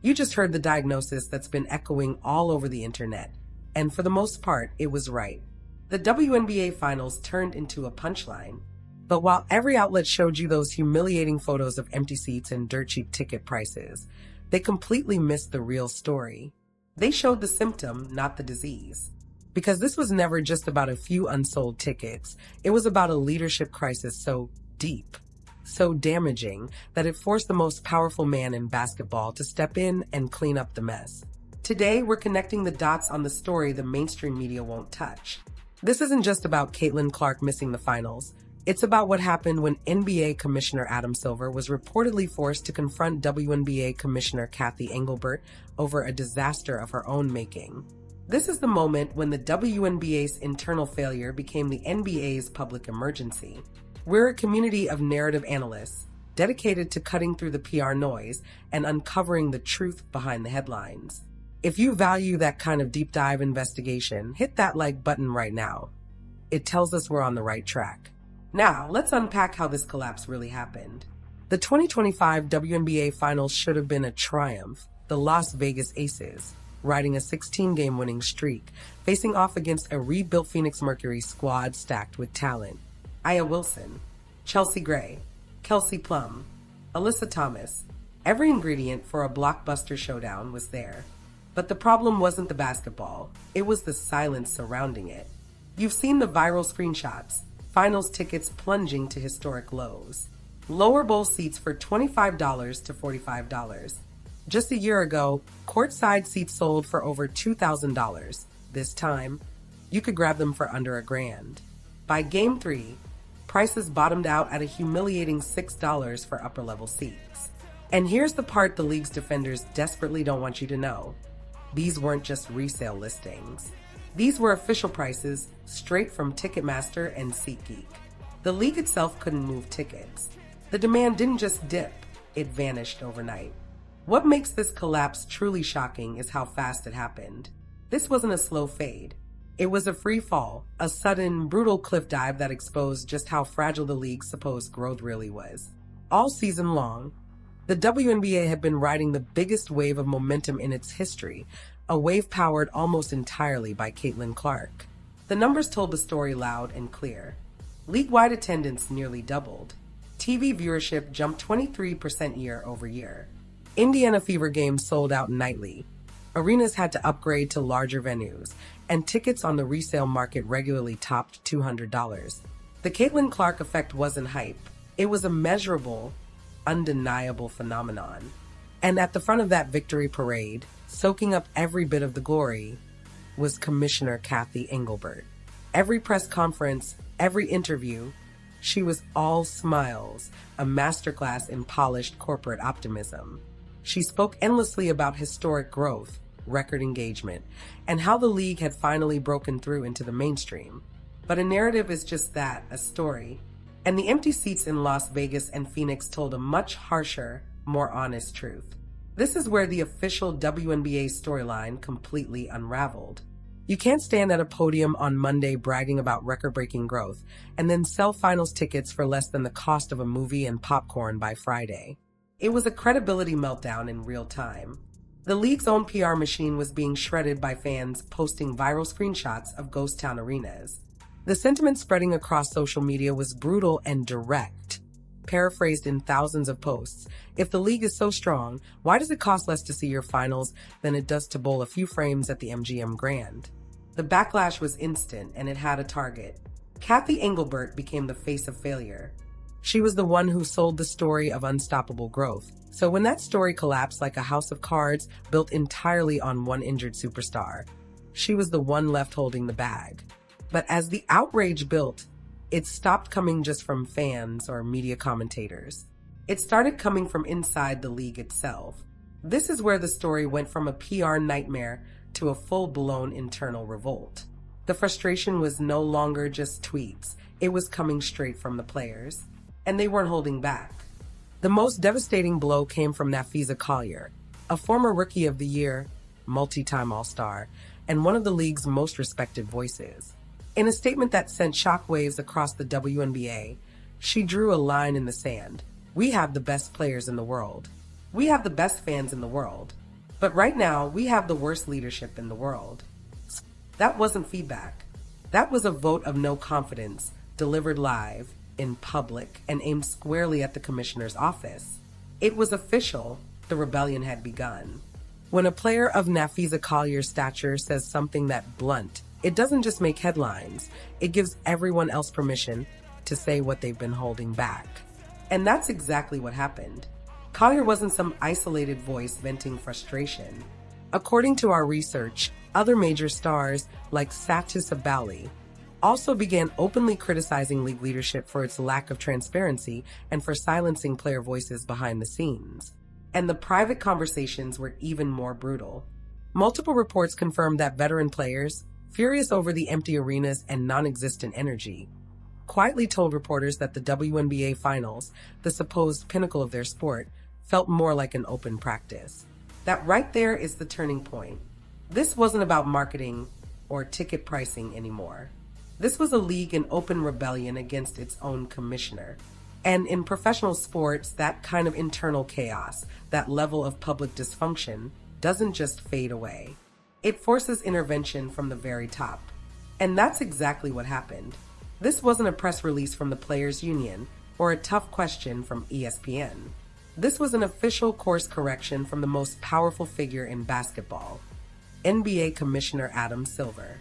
You just heard the diagnosis that's been echoing all over the internet, and for the most part, it was right. The WNBA Finals turned into a punchline. But while every outlet showed you those humiliating photos of empty seats and dirt-cheap ticket prices, they completely missed the real story. They showed the symptom, not the disease. Because this was never just about a few unsold tickets, it was about a leadership crisis so deep, so damaging, that it forced the most powerful man in basketball to step in and clean up the mess. Today, we're connecting the dots on the story the mainstream media won't touch. This isn't just about Caitlin Clark missing the finals. It's about what happened when NBA Commissioner Adam Silver was reportedly forced to confront WNBA Commissioner Cathy Engelbert over a disaster of her own making. This is the moment when the WNBA's internal failure became the NBA's public emergency. We're a community of narrative analysts dedicated to cutting through the PR noise and uncovering the truth behind the headlines. If you value that kind of deep dive investigation, hit that like button right now. It tells us we're on the right track. Now, let's unpack how this collapse really happened. The 2025 WNBA Finals should have been a triumph. The Las Vegas Aces, riding a 16-game winning streak, facing off against a rebuilt Phoenix Mercury squad stacked with talent. Aya Wilson, Chelsea Gray, Kelsey Plum, Alyssa Thomas. Every ingredient for a blockbuster showdown was there. But the problem wasn't the basketball, it was the silence surrounding it. You've seen the viral screenshots, finals tickets plunging to historic lows. Lower bowl seats for $25 to $45. Just a year ago, courtside seats sold for over $2,000. This time, you could grab them for under $1,000. By Game 3, prices bottomed out at a humiliating $6 for upper-level seats. And here's the part the league's defenders desperately don't want you to know. These weren't just resale listings. These were official prices straight from Ticketmaster and SeatGeek. The league itself couldn't move tickets. The demand didn't just dip, it vanished overnight. What makes this collapse truly shocking is how fast it happened. This wasn't a slow fade. It was a free fall, a sudden, brutal cliff dive that exposed just how fragile the league's supposed growth really was. All season long, the WNBA had been riding the biggest wave of momentum in its history, a wave powered almost entirely by Caitlin Clark. The numbers told the story loud and clear. League-wide attendance nearly doubled. TV viewership jumped 23% year over year. Indiana Fever games sold out nightly. Arenas had to upgrade to larger venues, and tickets on the resale market regularly topped $200. The Caitlin Clark effect wasn't hype. It was a measurable, undeniable phenomenon. And at the front of that victory parade, soaking up every bit of the glory, was Commissioner Cathy Engelbert. Every press conference, every interview, she was all smiles, a masterclass in polished corporate optimism. She spoke endlessly about historic growth, record engagement, and how the league had finally broken through into the mainstream. But a narrative is just that, a story. And the empty seats in Las Vegas and Phoenix told a much harsher, more honest truth. This is where the official WNBA storyline completely unraveled. You can't stand at a podium on Monday bragging about record-breaking growth and then sell finals tickets for less than the cost of a movie and popcorn by Friday. It was a credibility meltdown in real time. The league's own PR machine was being shredded by fans posting viral screenshots of ghost town arenas. The sentiment spreading across social media was brutal and direct. Paraphrased in thousands of posts, if the league is so strong, why does it cost less to see your finals than it does to bowl a few frames at the MGM Grand? The backlash was instant, and it had a target. Cathy Engelbert became the face of failure. She was the one who sold the story of unstoppable growth. So when that story collapsed like a house of cards built entirely on one injured superstar, she was the one left holding the bag. But as the outrage built, it stopped coming just from fans or media commentators. It started coming from inside the league itself. This is where the story went from a PR nightmare to a full-blown internal revolt. The frustration was no longer just tweets. It was coming straight from the players. And they weren't holding back. The most devastating blow came from Nafisa Collier, a former Rookie of the Year, multi-time All-Star, and one of the league's most respected voices. In a statement that sent shockwaves across the WNBA, she drew a line in the sand. We have the best players in the world. We have the best fans in the world. But right now, we have the worst leadership in the world. That wasn't feedback. That was a vote of no confidence, delivered live, in public, and aimed squarely at the commissioner's office. It was official. The rebellion had begun. When a player of Nafisa Collier's stature says something that blunt, it doesn't just make headlines. It gives everyone else permission to say what they've been holding back. And that's exactly what happened. Collier wasn't some isolated voice venting frustration. According to our research, other major stars like Satou Sabally also began openly criticizing league leadership for its lack of transparency and for silencing player voices behind the scenes. And the private conversations were even more brutal. Multiple reports confirmed that veteran players, furious over the empty arenas and non-existent energy, quietly told reporters that the WNBA Finals, the supposed pinnacle of their sport, felt more like an open practice. That right there is the turning point. This wasn't about marketing or ticket pricing anymore. This was a league in open rebellion against its own commissioner. And in professional sports, that kind of internal chaos, that level of public dysfunction, doesn't just fade away. It forces intervention from the very top. And that's exactly what happened. This wasn't a press release from the Players Union or a tough question from ESPN. This was an official course correction from the most powerful figure in basketball, NBA Commissioner Adam Silver.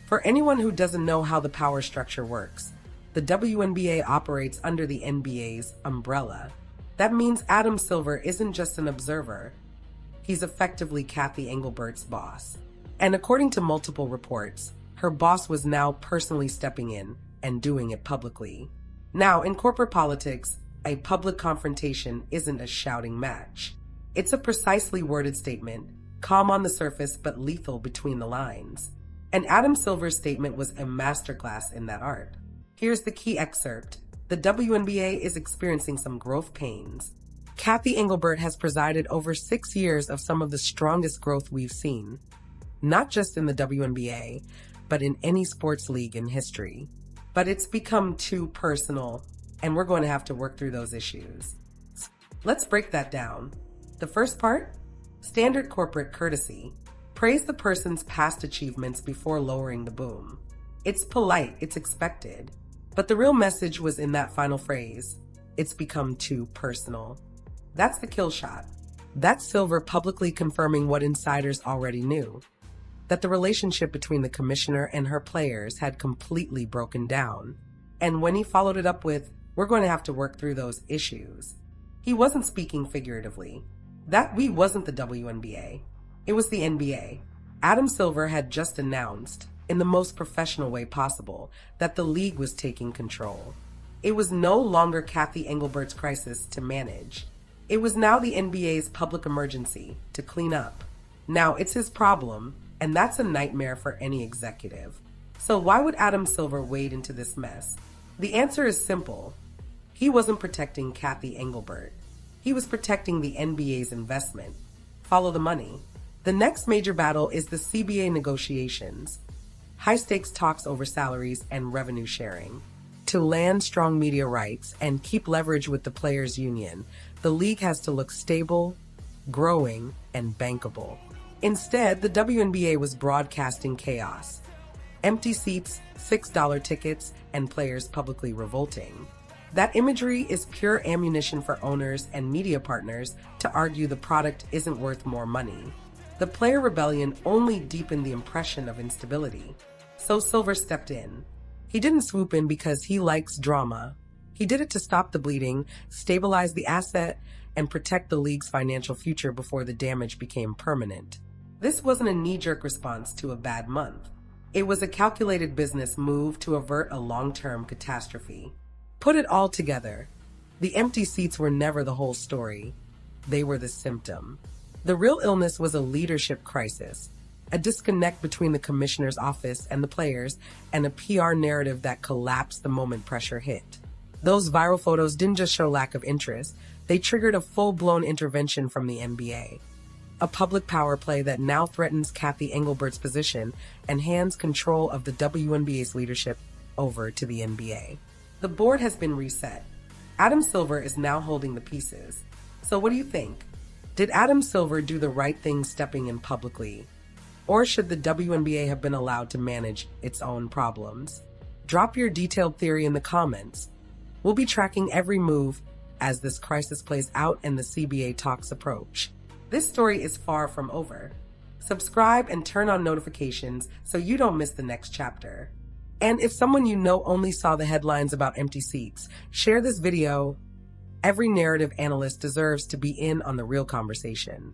For anyone who doesn't know how the power structure works, the WNBA operates under the NBA's umbrella. That means Adam Silver isn't just an observer. He's effectively Cathy Engelbert's boss. And according to multiple reports, her boss was now personally stepping in and doing it publicly. Now, in corporate politics, a public confrontation isn't a shouting match. It's a precisely worded statement, calm on the surface but lethal between the lines. And Adam Silver's statement was a masterclass in that art. Here's the key excerpt. The WNBA is experiencing some growth pains. Cathy Engelbert has presided over 6 years of some of the strongest growth we've seen, not just in the WNBA, but in any sports league in history. But it's become too personal, and we're going to have to work through those issues. Let's break that down. The first part? Standard corporate courtesy. Praise the person's past achievements before lowering the boom. It's polite, it's expected. But the real message was in that final phrase. It's become too personal. That's the kill shot. That's Silver publicly confirming what insiders already knew, that the relationship between the commissioner and her players had completely broken down. And when he followed it up with, "We're going to have to work through those issues," he wasn't speaking figuratively. That we wasn't the WNBA. It was the NBA. Adam Silver had just announced, in the most professional way possible, that the league was taking control. It was no longer Cathy Engelbert's crisis to manage. It was now the NBA's public emergency to clean up. Now it's his problem, and that's a nightmare for any executive. So why would Adam Silver wade into this mess? The answer is simple. He wasn't protecting Cathy Engelbert. He was protecting the NBA's investment. Follow the money. The next major battle is the CBA negotiations. High-stakes talks over salaries and revenue sharing. To land strong media rights and keep leverage with the players' union, the league has to look stable, growing, and bankable. Instead, the WNBA was broadcasting chaos. Empty seats, $6 tickets, and players publicly revolting. That imagery is pure ammunition for owners and media partners to argue the product isn't worth more money. The player rebellion only deepened the impression of instability. So Silver stepped in. He didn't swoop in because he likes drama. He did it to stop the bleeding, stabilize the asset, and protect the league's financial future before the damage became permanent. This wasn't a knee-jerk response to a bad month. It was a calculated business move to avert a long-term catastrophe. Put it all together. The empty seats were never the whole story. They were the symptom. The real illness was a leadership crisis, a disconnect between the commissioner's office and the players, and a PR narrative that collapsed the moment pressure hit. Those viral photos didn't just show lack of interest, they triggered a full-blown intervention from the NBA. A public power play that now threatens Cathy Engelbert's position and hands control of the WNBA's leadership over to the NBA. The board has been reset. Adam Silver is now holding the pieces. So what do you think? Did Adam Silver do the right thing stepping in publicly? Or should the WNBA have been allowed to manage its own problems? Drop your detailed theory in the comments. We'll be tracking every move as this crisis plays out and the CBA talks approach. This story is far from over. Subscribe and turn on notifications so you don't miss the next chapter. And if someone you know only saw the headlines about empty seats, share this video. Every narrative analyst deserves to be in on the real conversation.